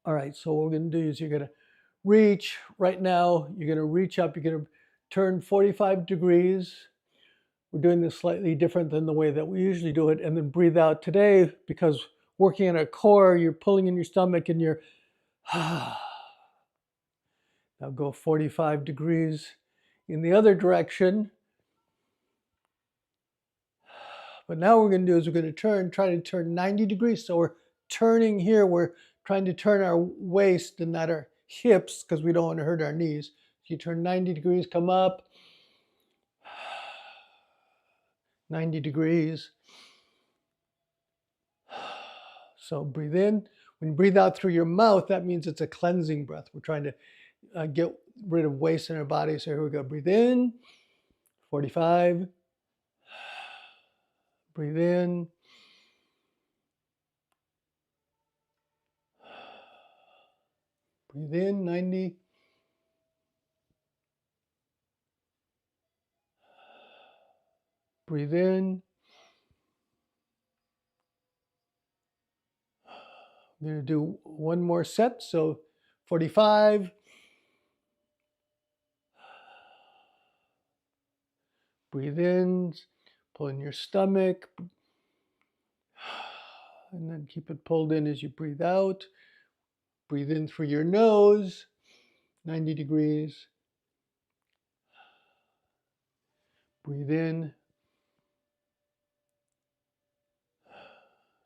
All right, so what we're going to do is you're going to reach. Right now, you're going to reach up. You're going to turn 45 degrees. We're doing this slightly different than the way that we usually do it. And then breathe out. Today, because working on our core, you're pulling in your stomach and you're now go 45 degrees in the other direction. But now what we're going to do is we're going to try to turn 90 degrees. So we're turning here. We're trying to turn our waist and not our hips because we don't want to hurt our knees. So you turn 90 degrees, come up. 90 degrees. So breathe in. When you breathe out through your mouth, that means it's a cleansing breath. We're trying to get rid of waste in our body. So here we go. Breathe in. 45. Breathe in. Breathe in. 90. Breathe in. I'm going to do one more set. So 45. Breathe in. Pull in your stomach. And then keep it pulled in as you breathe out. Breathe in through your nose. 90 degrees. Breathe in.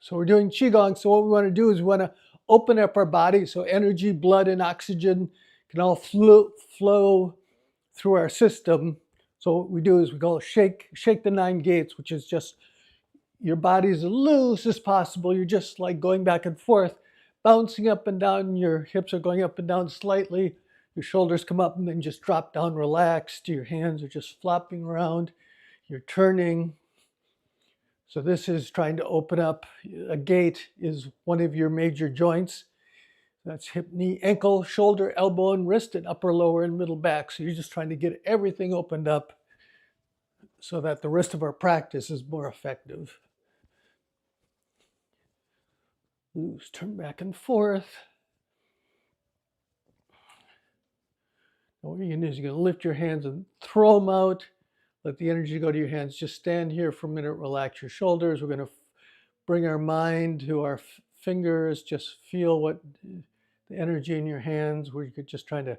So we're doing Qigong. So what we want to do is we want to open up our body so energy, blood, and oxygen can all flow through our system. So what we do is we go shake the 9 gates, which is just your body's as loose as possible. You're just like going back and forth, bouncing up and down. Your hips are going up and down slightly. Your shoulders come up and then just drop down relaxed. Your hands are just flopping around. You're turning. So this is trying to open up. A gate is one of your major joints. That's hip, knee, ankle, shoulder, elbow, and wrist, and upper, lower, and middle back. So you're just trying to get everything opened up so that the rest of our practice is more effective. Loose, turn back and forth. Now what you're going to do is you're going to lift your hands and throw them out. Let the energy go to your hands. Just stand here for a minute, relax your shoulders. We're going to bring our mind to our fingers. Just feel what the energy in your hands. We're just trying to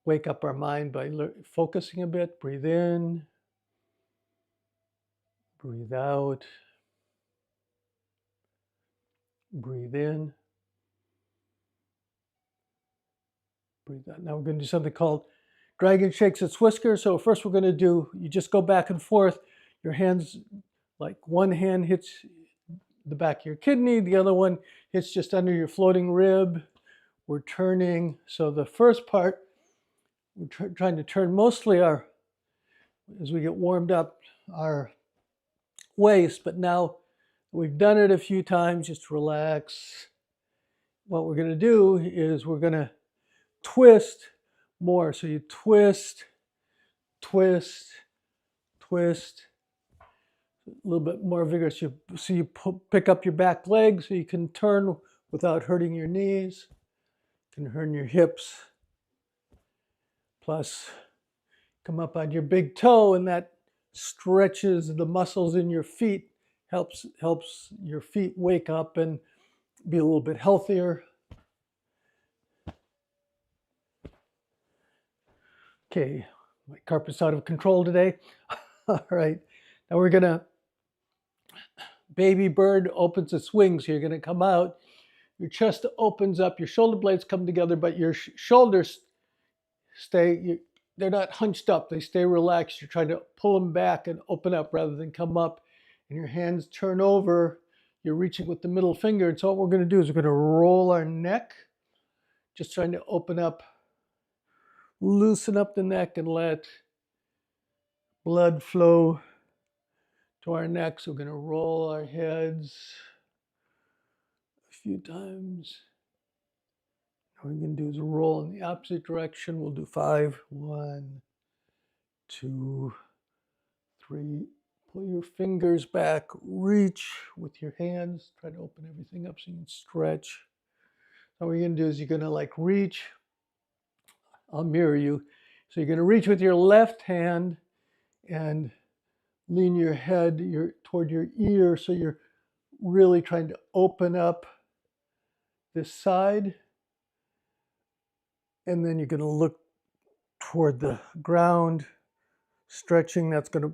wake up our mind by focusing a bit. Breathe in. Breathe out. Breathe in. Breathe out. Now we're going to do something called Dragon Shakes its Whiskers. So first we're going to do, you just go back and forth. Your hands, like one hand hits the back of your kidney, the other one hits just under your floating rib. We're turning. So the first part, we're trying to turn mostly as we get warmed up, our waist. But now we've done it a few times, just relax. What we're going to do is we're going to twist more. So you twist, twist, twist. A little bit more vigorous. So you pick up your back leg so you can turn without hurting your knees. You can turn your hips. Plus, come up on your big toe, and that stretches the muscles in your feet, helps your feet wake up and be a little bit healthier. Okay, my carpet's out of control today. All right, now we're gonna, baby bird opens its wings. So you're gonna come out, your chest opens up, your shoulder blades come together, but your shoulders they're not hunched up, they stay relaxed. You're trying to pull them back and open up rather than come up, and your hands turn over. You're reaching with the middle finger. And so what we're gonna do is we're gonna roll our neck, just trying to open up, loosen up the neck and let blood flow to our neck. So we're going to roll our heads a few times. What we're going to do is roll in the opposite direction. We'll do 5. 1, 2, 3. Pull your fingers back. Reach with your hands. Try to open everything up so you can stretch. So what you're going to do is you're going to like reach. I'll mirror you. So you're going to reach with your left hand and lean your head toward your ear. So you're really trying to open up this side. And then you're going to look toward the ground, stretching. That's going to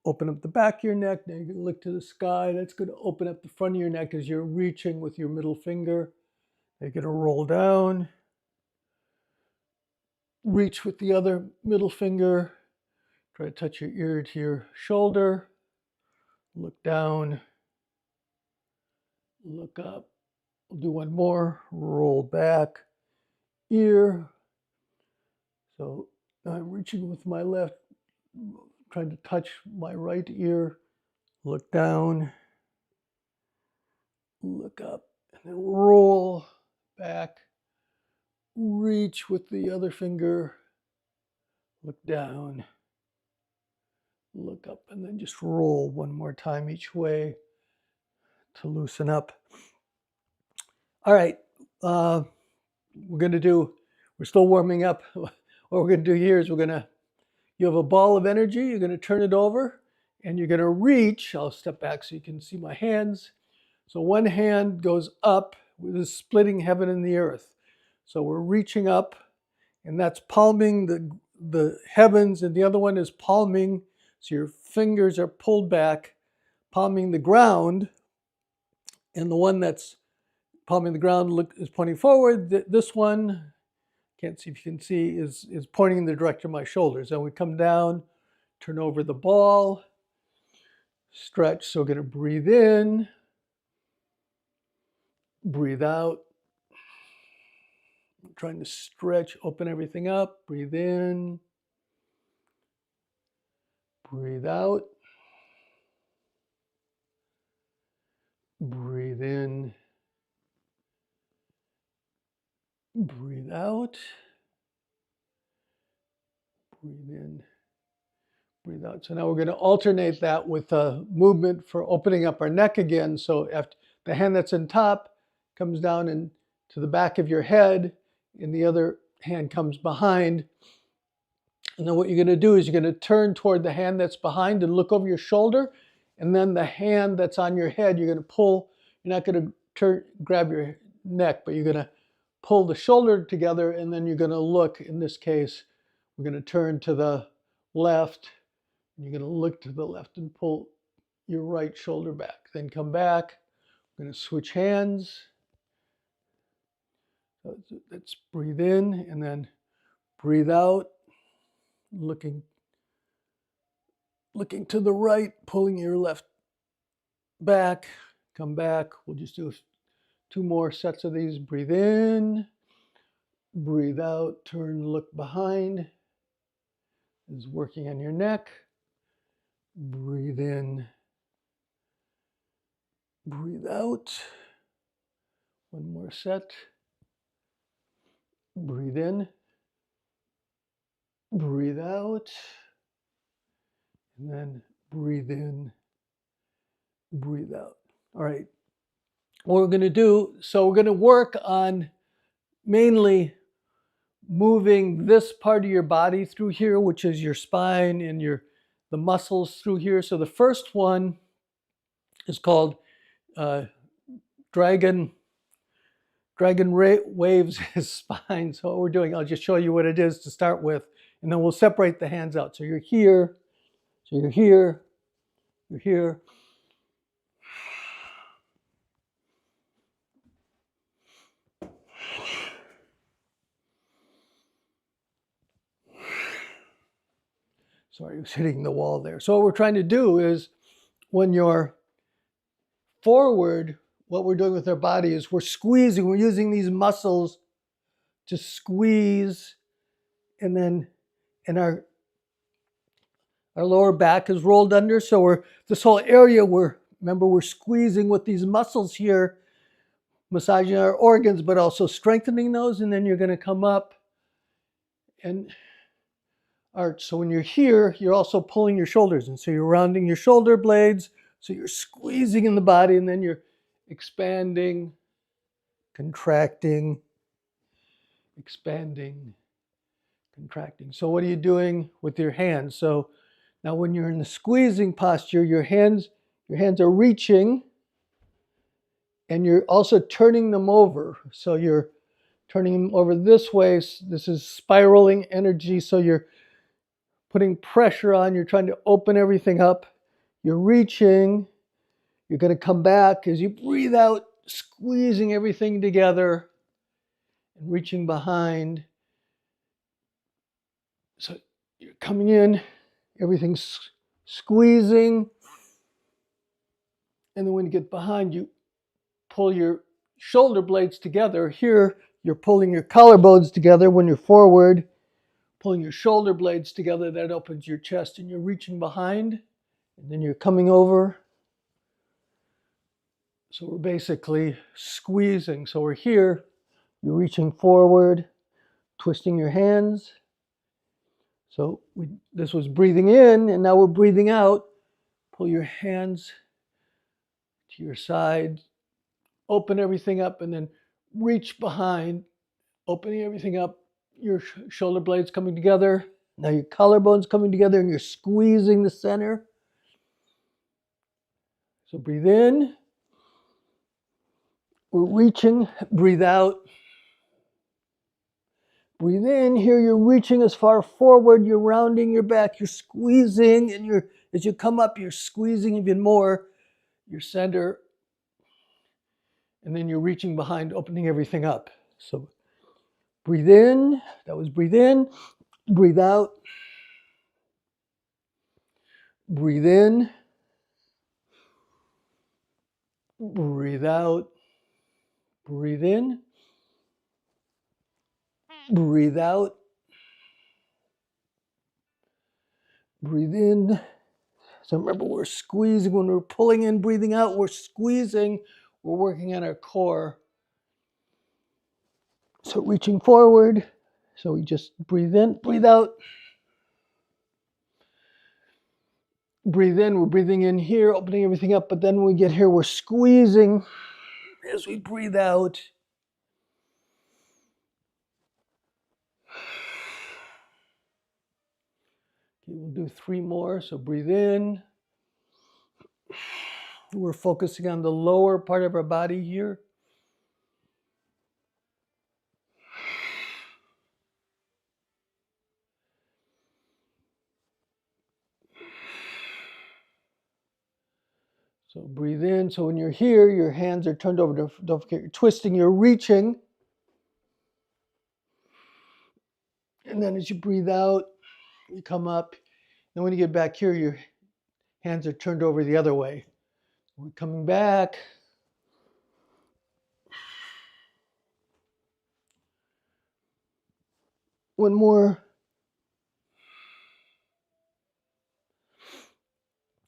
open up the back of your neck. Now you're going to look to the sky. That's going to open up the front of your neck as you're reaching with your middle finger. You're going to roll down. Reach with the other middle finger. Try to touch your ear to your shoulder. Look down. Look up. We'll do one more. Roll back. Ear. So I'm reaching with my left, trying to touch my right ear. Look down. Look up. And then roll back. Reach with the other finger. Look down. Look up. And then just roll one more time each way to loosen up. All right. We're still warming up. What we're going to do here is you have a ball of energy. You're going to turn it over and you're going to reach. I'll step back so you can see my hands. So one hand goes up with this splitting heaven and the earth. So we're reaching up and that's palming the heavens, and the other one is palming. So your fingers are pulled back, palming the ground. And the one that's palming the ground is pointing forward. This one, can't see if you can see, is pointing in the direction of my shoulders. And we come down, turn over the ball, stretch. So we're going to breathe in, breathe out. I'm trying to stretch, open everything up. Breathe in, breathe out. Breathe in, breathe out. Breathe in, breathe out. So now we're going to alternate that with a movement for opening up our neck again. So after the hand that's in top comes down and to the back of your head, and the other hand comes behind. And then what you're going to do is you're going to turn toward the hand that's behind and look over your shoulder. And then the hand that's on your head, you're going to pull. You're not going to grab your neck, but you're going to pull the shoulder together, and then you're going to look. In this case, we're going to turn to the left. And you're going to look to the left and pull your right shoulder back. Then come back. We're going to switch hands. So let's breathe in and then breathe out. Looking to the right, pulling your left back. Come back. We'll just do 2 more sets of these. Breathe in. Breathe out. Turn, look behind. This is working on your neck. Breathe in. Breathe out. 1 more set. Breathe in. Breathe out. And then breathe in. Breathe out. All right. What we're going to do, so we're going to work on mainly moving this part of your body through here, which is your spine and the muscles through here. So the first one is called Dragon waves his spine. So what we're doing, I'll just show you what it is to start with, and then we'll separate the hands out. So you're here, you're here. Sorry, I was hitting the wall there. So what we're trying to do is when you're forward, what we're doing with our body is we're squeezing, we're using these muscles to squeeze, and then our lower back is rolled under. So this whole area, we're squeezing with these muscles here, massaging our organs, but also strengthening those. And then you're going to come up and arch. So when you're here, you're also pulling your shoulders. And so you're rounding your shoulder blades. So you're squeezing in the body, and then you're expanding, contracting, expanding, contracting. So what are you doing with your hands? So now when you're in the squeezing posture, your hands are reaching, and you're also turning them over. So you're turning them over this way. This is spiraling energy. So you're putting pressure on. You're trying to open everything up. You're reaching. You're going to come back as you breathe out, squeezing everything together and reaching behind. So you're coming in, everything's squeezing. And then when you get behind, you pull your shoulder blades together. Here, you're pulling your collarbones together when you're forward, pulling your shoulder blades together. That opens your chest, and you're reaching behind, and then you're coming over. So we're basically squeezing. So we're here, you're reaching forward, twisting your hands. So this was breathing in, and now we're breathing out. Pull your hands to your side, open everything up, and then reach behind, opening everything up. Your shoulder blades coming together. Now your collarbones coming together, and you're squeezing the center. So breathe in. We're reaching. Breathe out. Breathe in. Here you're reaching as far forward. You're rounding your back. You're squeezing, and as you come up, you're squeezing even more your center. And then you're reaching behind, opening everything up. So breathe in. That was breathe in. Breathe out. Breathe in. Breathe out. Breathe in. Breathe out. Breathe in. So remember, we're squeezing. When we're pulling in, breathing out, we're squeezing. We're working on our core. So reaching forward. So we just breathe in, breathe out. Breathe in. We're breathing in here, opening everything up. But then when we get here, we're squeezing as we breathe out. Okay, we'll do 3 more. So breathe in. We're focusing on the lower part of our body here. So breathe in. So when you're here, your hands are turned over. Don't forget, you're twisting, you're reaching. And then as you breathe out, you come up. And when you get back here, your hands are turned over the other way. We're coming back. One more.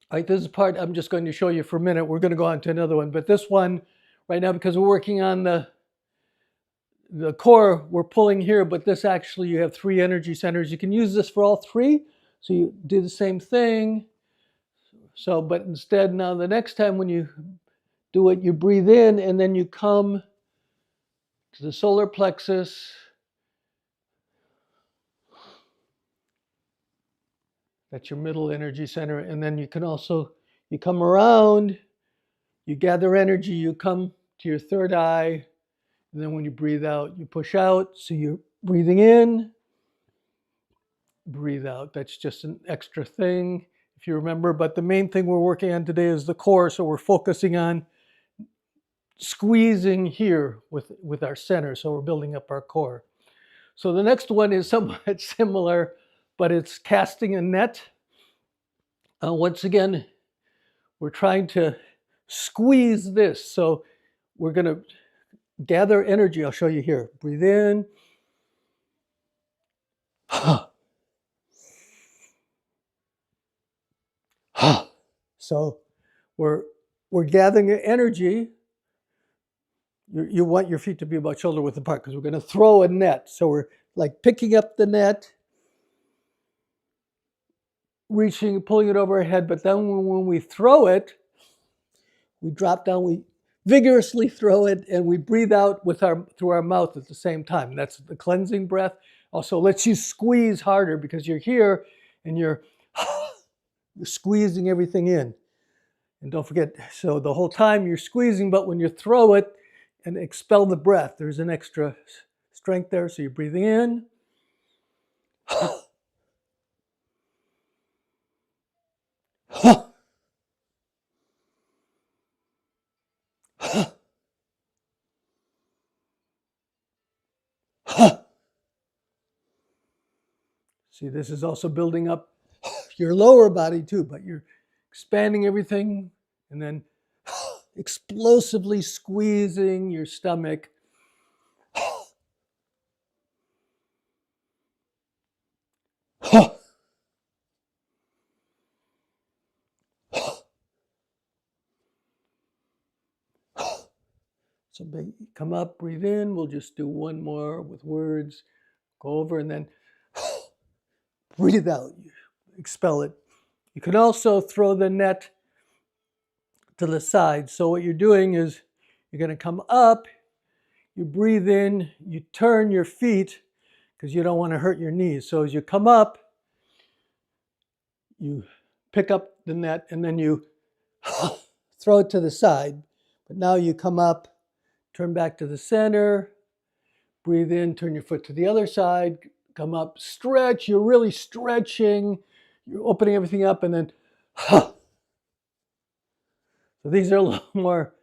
All right, this is part I'm just going to show you for a minute. We're going to go on to another one. But this one, right now, because we're working on the core, we're pulling here. But this actually, you have 3 energy centers. You can use this for all 3. So you do the same thing. So, but instead, now the next time when you do it, you breathe in, and then you come to the solar plexus. That's your middle energy center. And then you can also, you come around, you gather energy, you come to your third eye. And then when you breathe out, you push out. So you're breathing in, breathe out. That's just an extra thing, if you remember. But the main thing we're working on today is the core. So we're focusing on squeezing here with our center. So we're building up our core. So the next one is somewhat similar, but it's casting a net. Once again, we're trying to squeeze this. So we're going to gather energy. I'll show you here. Breathe in. So we're gathering energy. You want your feet to be about shoulder width apart because we're going to throw a net. So we're like picking up the net, reaching, pulling it over our head. But then when we throw it, we drop down, we vigorously throw it, and we breathe out with through our mouth at the same time. That's the cleansing breath. Also lets you squeeze harder because you're here and you're squeezing everything in. And don't forget, so the whole time you're squeezing, but when you throw it and expel the breath, there's an extra strength there. So you're breathing in. See, this is also building up your lower body too, but you're expanding everything and then explosively squeezing your stomach. So come up, breathe in. We'll just do one more with words. Go over and then breathe out. Expel it. You can also throw the net to the side. So what you're doing is you're going to come up, you breathe in, you turn your feet because you don't want to hurt your knees. So as you come up, you pick up the net and then you throw it to the side. But now you come up, turn back to the center, breathe in, turn your foot to the other side, come up, stretch. You're really stretching. You're opening everything up and then so these are a little more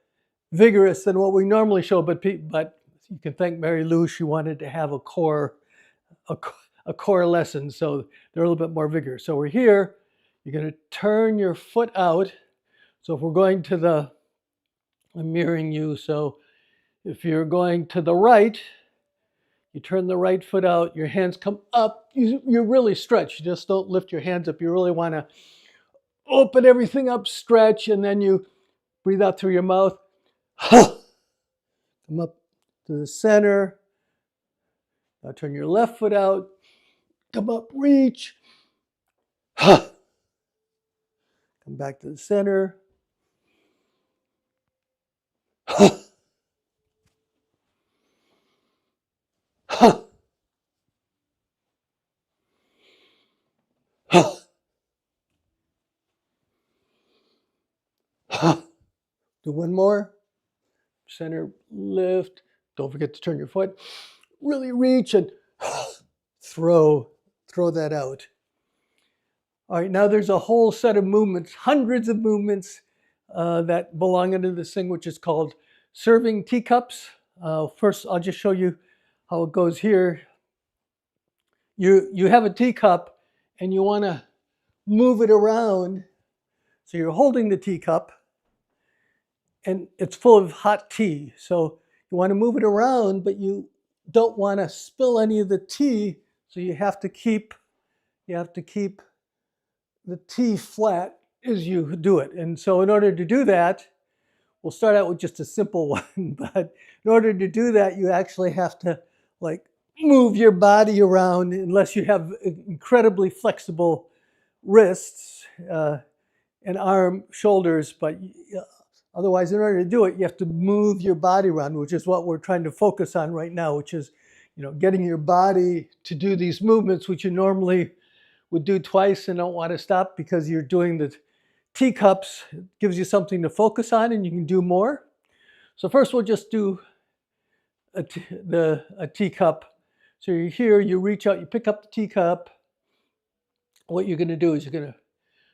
vigorous than what we normally show, but you can thank Mary Lou. She wanted to have a core lesson, so they're a little bit more vigorous. So we're here. You're going to turn your foot out. So if we're going to I'm mirroring you. So if you're going to the right, you turn the right foot out. Your hands come up. You really stretch. You just don't lift your hands up. You really want to open everything up, stretch, and then you breathe out through your mouth. Come up to the center. Now turn your left foot out. Come up, reach. Come back to the center. Do one more. Center, lift. Don't forget to turn your foot. Really reach and throw that out. All right, now there's a whole set of movements, hundreds of movements that belong into this thing, which is called Serving Teacups. First, I'll just show you how it goes here. You have a teacup and you want to move it around. So you're holding the teacup and it's full of hot tea. So you want to move it around, but you don't want to spill any of the tea. So you have to keep the tea flat as you do it. And so in order to do that, we'll start out with just a simple one. But in order to do that, you actually have to move your body around unless you have incredibly flexible wrists and arm, shoulders. But otherwise, in order to do it, you have to move your body around, which is what we're trying to focus on right now, which is, getting your body to do these movements, which you normally would do twice and don't want to stop because you're doing the teacups. It gives you something to focus on and you can do more. So first we'll just do a teacup. So you're here, you reach out, you pick up the teacup. What you're going to do is you're going to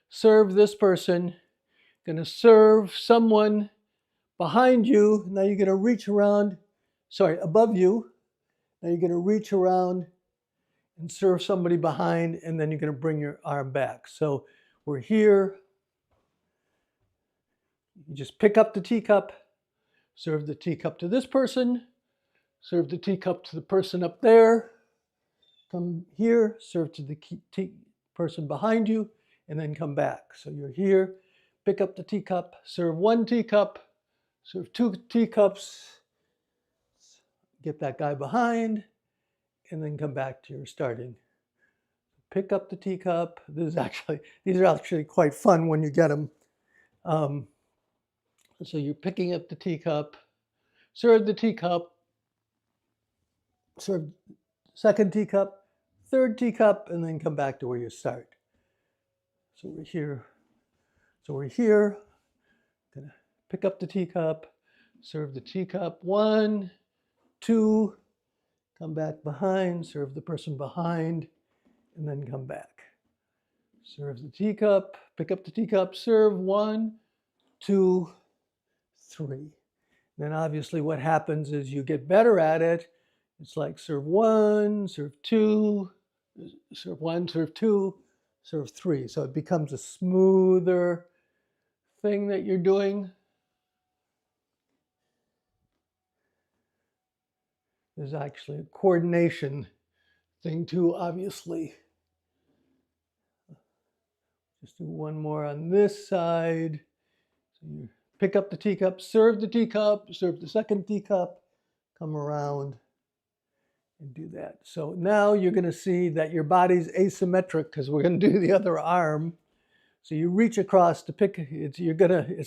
serve this person, going to serve someone behind you. Now you're going to reach around, above you. Now you're going to reach around and serve somebody behind, and then you're going to bring your arm back. So we're here. You just pick up the teacup, serve the teacup to this person, serve the teacup to the person up there, come here, serve to the person behind you, and then come back. So you're here, pick up the teacup, serve one teacup, serve two teacups, get that guy behind, and then come back to your starting. Pick up the teacup. These are actually quite fun when you get them. So you're picking up the teacup, serve the teacup, serve second teacup, third teacup, and then come back to where you start. So we're here. Gonna pick up the teacup, serve the teacup, 1, 2, come back behind, serve the person behind, and then come back. Serve the teacup, pick up the teacup, serve, 1, 2, 3. Then obviously what happens is you get better at it. It's like serve 1, serve 2, serve 1, serve 2, serve 3. So it becomes a smoother thing that you're doing. There's actually a coordination thing too, obviously. Just do one more on this side. So you pick up the teacup, serve the second teacup, come around and do that. So now you're going to see that your body's asymmetric because we're going to do the other arm. So you reach across to pick it. You're going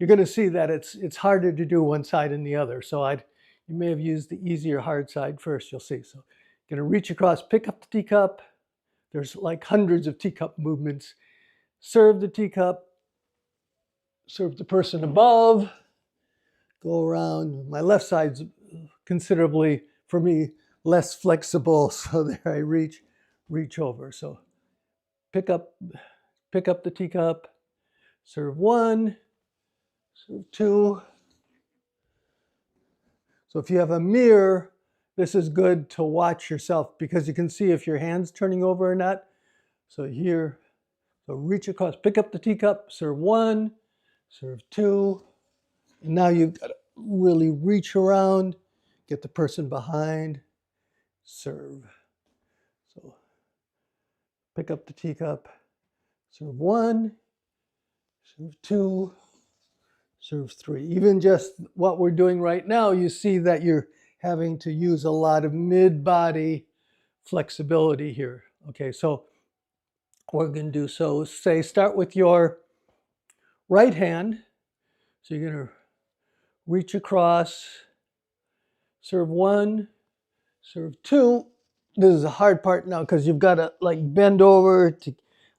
to see that it's harder to do one side than the other. So you may have used the easier hard side first. You'll see. So you're going to reach across, pick up the teacup. There's like hundreds of teacup movements. Serve the teacup, serve the person above, go around. My left side's considerably, for me, less flexible. So there I reach over. So pick up the teacup, serve 1, serve 2. So if you have a mirror, this is good to watch yourself because you can see if your hand's turning over or not. So here, so reach across, pick up the teacup, serve 1, serve 2. And now you've got to really reach around, get the person behind, serve. So pick up the teacup, serve 1, serve 2, serve 3. Even just what we're doing right now, you see that you're having to use a lot of mid-body flexibility here. Okay, so what we're going to do, so say start with your right hand. So you're going to reach across, serve 1, serve 2. This is a hard part now because you've got to like bend over.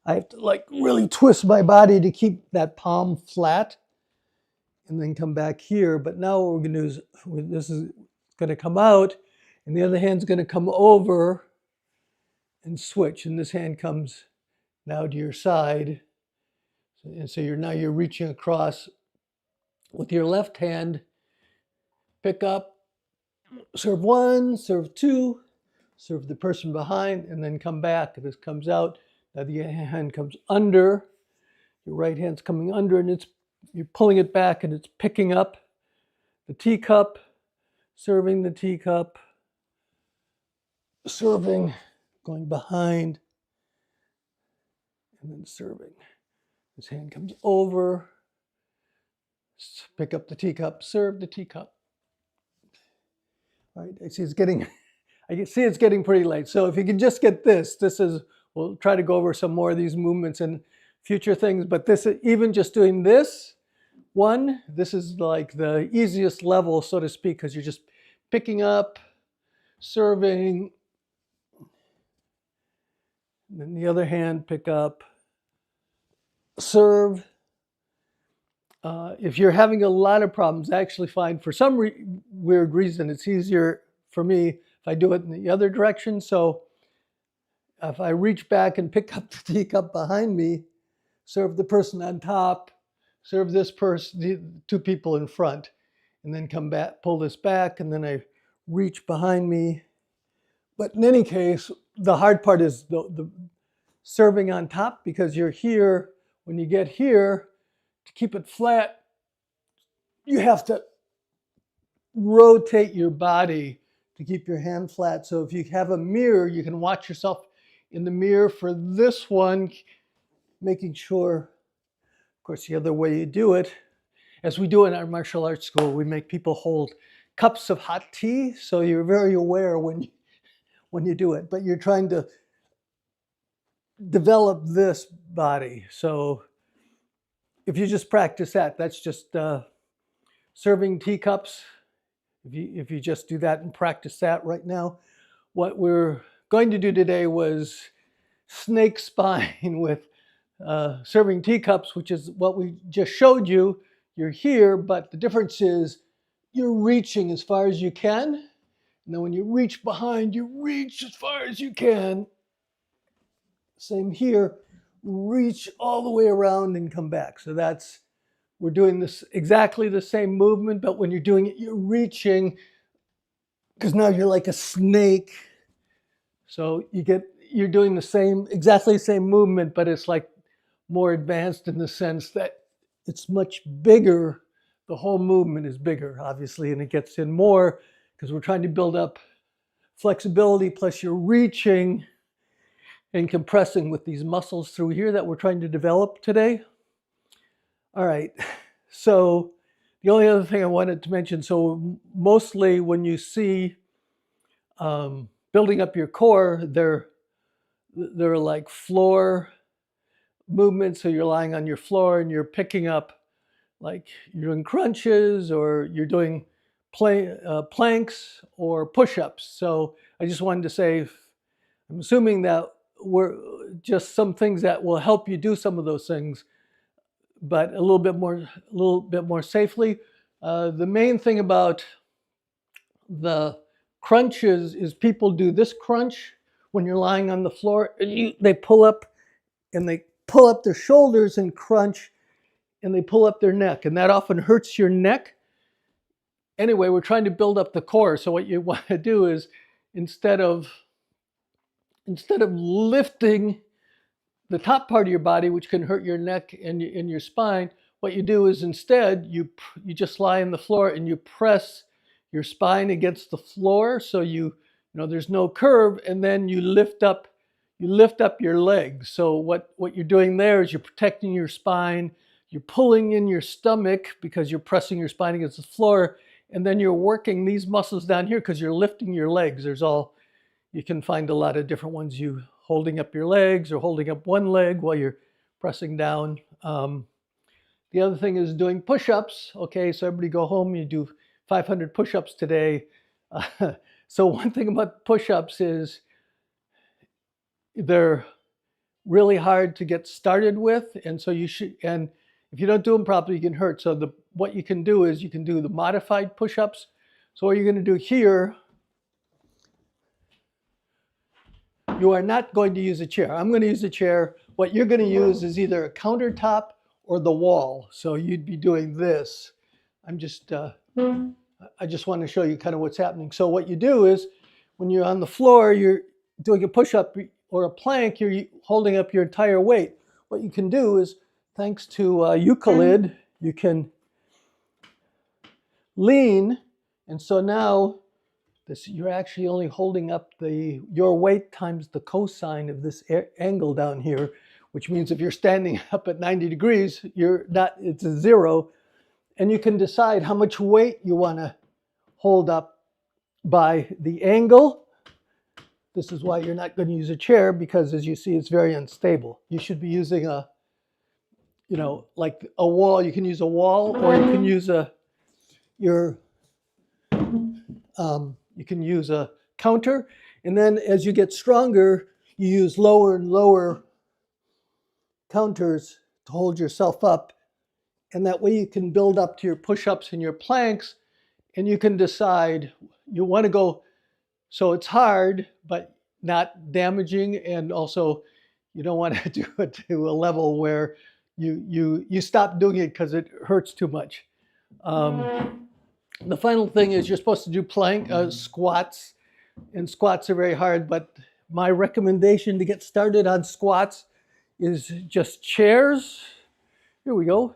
I have to like really twist my body to keep that palm flat and then come back here. But now what we're going to do is this is going to come out and the other hand's going to come over and switch. And this hand comes now to your side. And so you're reaching across with your left hand, pick up, serve 1, serve 2, serve the person behind, and then come back. This comes out. Now the hand comes under. Your right hand's coming under, and you're pulling it back, and it's picking up the teacup, serving the teacup, serving, going behind, and then serving. This hand comes over, pick up the teacup, serve the teacup. All right, I see it's getting pretty late. So if you can just get we'll try to go over some more of these movements and future things, but even just doing this is like the easiest level, so to speak, because you're just picking up, serving, and then the other hand, pick up, serve. If you're having a lot of problems, I actually find for some weird reason, it's easier for me if I do it in the other direction. So if I reach back and pick up the teacup behind me, serve the person on top, serve this person, the 2 people in front, and then come back, pull this back, and then I reach behind me. But in any case, the hard part is the serving on top because you're here. When you get here, to keep it flat, you have to rotate your body to keep your hand flat. So if you have a mirror, you can watch yourself in the mirror for this one, making sure, of course, the other way you do it, as we do in our martial arts school, we make people hold cups of hot tea. So you're very aware when you do it, but you're trying to develop this body. So if you just practice that's just Serving Teacups. If you just do that and practice that right now. What we're going to do today was snake spine with Serving Teacups, which is what we just showed you. You're here, but the difference is you're reaching as far as you can. And then when you reach behind, you reach as far as you can. Same here, reach all the way around and come back. So we're doing this exactly the same movement, but when you're doing it, you're reaching, because now you're like a snake. So you're doing exactly the same movement, but it's like more advanced in the sense that it's much bigger. The whole movement is bigger, obviously, and it gets in more because we're trying to build up flexibility, plus you're reaching and compressing with these muscles through here that we're trying to develop today. All right, so the only other thing I wanted to mention, so mostly when you see building up your core, they're like floor movements. So you're lying on your floor and you're picking up, like you're doing crunches or you're doing planks or push-ups. So I just wanted to say, I'm assuming that we're just some things that will help you do some of those things, but a little bit more safely. The main thing about the crunches is people do this crunch when you're lying on the floor, and they pull up their shoulders and crunch, and they pull up their neck, and that often hurts your neck. Anyway, we're trying to build up the core. So what you want to do is instead of lifting the top part of your body, which can hurt your neck and your spine, what you do is instead you just lie on the floor and you press your spine against the floor, so there's no curve, and then you lift up your legs. So what you're doing there is you're protecting your spine, you're pulling in your stomach because you're pressing your spine against the floor, and then you're working these muscles down here because you're lifting your legs. You can find a lot of different ones, you holding up your legs or holding up one leg while you're pressing down. The other thing is doing push-ups. Okay, so everybody go home, you do 500 push-ups today. So one thing about push-ups is they're really hard to get started with, and so and if you don't do them properly, you can hurt. So what you can do is you can do the modified push-ups. So what you're going to do here, you are not going to use a chair. I'm going to use a chair. What you're going to use is either a countertop or the wall. So you'd be doing this. I just want to show you kind of what's happening. So what you do is when you're on the floor, you're doing a push-up or a plank, you're holding up your entire weight. What you can do is, thanks to Euclid, you can lean. And so now you're actually only holding up your weight times the cosine of this angle down here, which means if you're standing up at 90 degrees, it's a 0. And you can decide how much weight you want to hold up by the angle. This is why you're not going to use a chair, because as you see, it's very unstable. You should be using like a wall. You can use a wall, or you can use you can use a counter. And then as you get stronger, you use lower and lower counters to hold yourself up. And that way you can build up to your push-ups and your planks, and you can decide you want to go so it's hard but not damaging, and also you don't want to do it to a level where you stop doing it because it hurts too much. The final thing is you're supposed to do squats, and squats are very hard, but my recommendation to get started on squats is just chairs. Here we go.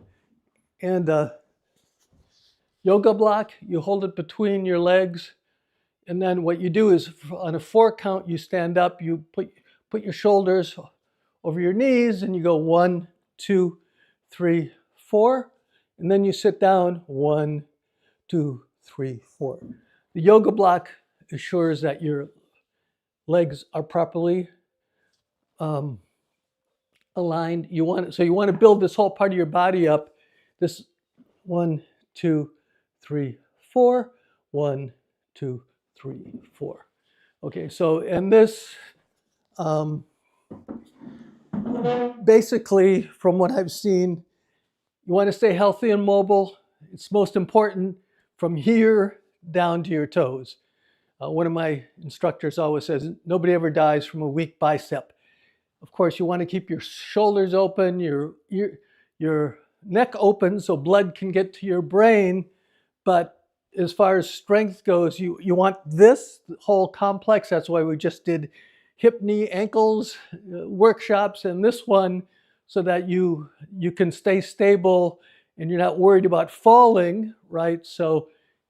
And a yoga block, you hold it between your legs, and then what you do is on a 4 count, you stand up, you put your shoulders over your knees, and you go 1, 2, 3, 4, and then you sit down 1, 2, 3, 4. The yoga block assures that your legs are properly aligned. So you want to build this whole part of your body up. This 1, 2, 3, 4. 1, 2, 3, 4. Okay, so, and this, basically, from what I've seen, you want to stay healthy and mobile. It's most important from here down to your toes. One of my instructors always says, nobody ever dies from a weak bicep. Of course, you want to keep your shoulders open, your neck open so blood can get to your brain. But as far as strength goes, you want this whole complex. That's why we just did hip, knee, ankles workshops, and this one so that you can stay stable and you're not worried about falling, right? So,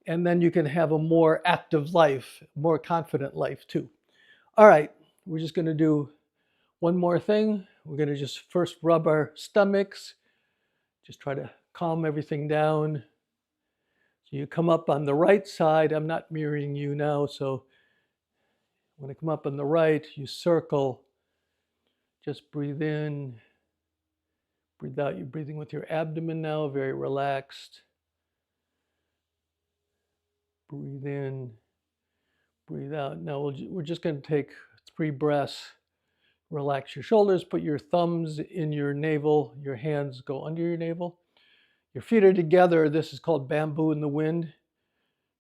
and then you can have a more active life, more confident life too. All right, we're just going to do one more thing. We're going to just first rub our stomachs, just try to calm everything down. So you come up on the right side. I'm not mirroring you now, so when I come up on the right, you circle. Just breathe in, breathe out. You're breathing with your abdomen now, very relaxed. Breathe in, breathe out. Now we're just going to take 3 breaths. Relax your shoulders, put your thumbs in your navel, your hands go under your navel. Your feet are together. This is called bamboo in the wind.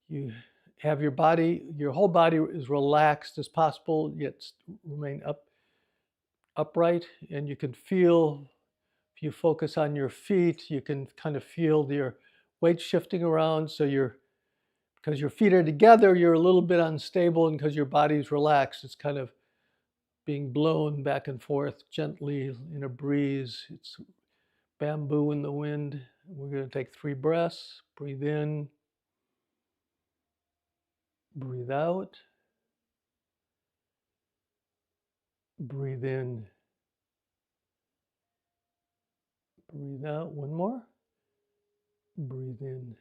You have your body, your whole body is relaxed as possible, yet remain upright. And you can feel, if you focus on your feet, you can kind of feel your weight shifting around. So because your feet are together, you're a little bit unstable, and because your body's relaxed, it's kind of being blown back and forth gently in a breeze. It's bamboo in the wind. We're going to take 3 breaths. Breathe in, breathe out, breathe in, breathe out. One more. Breathe in.